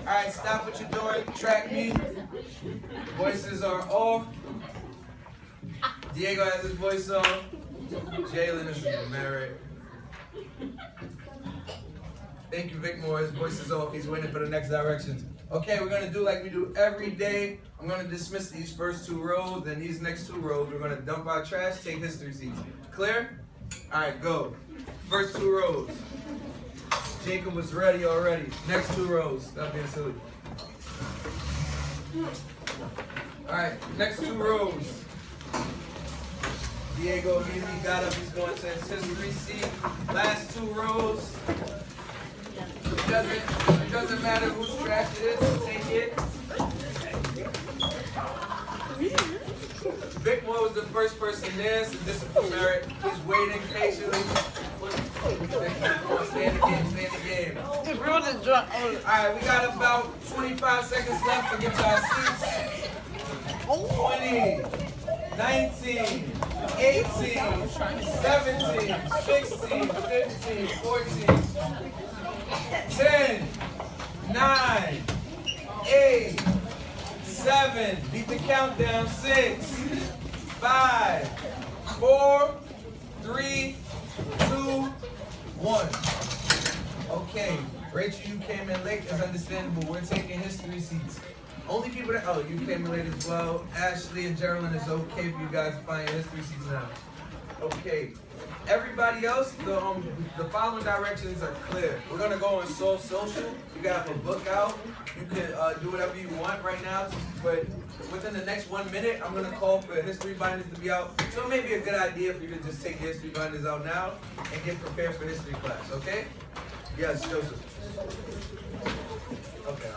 Alright, stop what you're doing. Track me. Voices are off. Diego has his voice off. Jalen is married. Thank you, Vic Moore. His voice is off. He's waiting for the next directions. Okay, we're going to do like we do every day. I'm going to dismiss these first 2 rows. Then these next 2 rows, we're going to dump our trash, take history seats. Clear? All right, go. First 2 rows. Jacob was ready already. Next 2 rows. Stop being silly. All right, next 2 rows. Diego immediately got up. He's going to his history seat. Last 2 rows. It doesn't matter whose trash it is. Take it. Vic Moore was the first person there, so discipline merit. He's waiting patiently. Stay in the game, stay in the game. Alright, we got about 25 seconds left to get to our seats. 20, 19, 18, 17, 16, 15, 14, 10, 9, 8, 7, beat the countdown, 6, 5, 4, 3, 2, 1. Okay, Rachel, you came in late, it's understandable. We're taking history seats. Only people that, oh, you came in late as well. Ashley and Geraldine, it's okay for you guys to find your history seats now. Okay. Everybody else, the following directions are clear. We're gonna go on Soul Social. You got a book out. You can do whatever you want right now, but within the next 1 minute, I'm gonna call for history binders to be out. So it may be a good idea for you to just take the history binders out now and get prepared for history class. Okay? Yes, Joseph. Okay.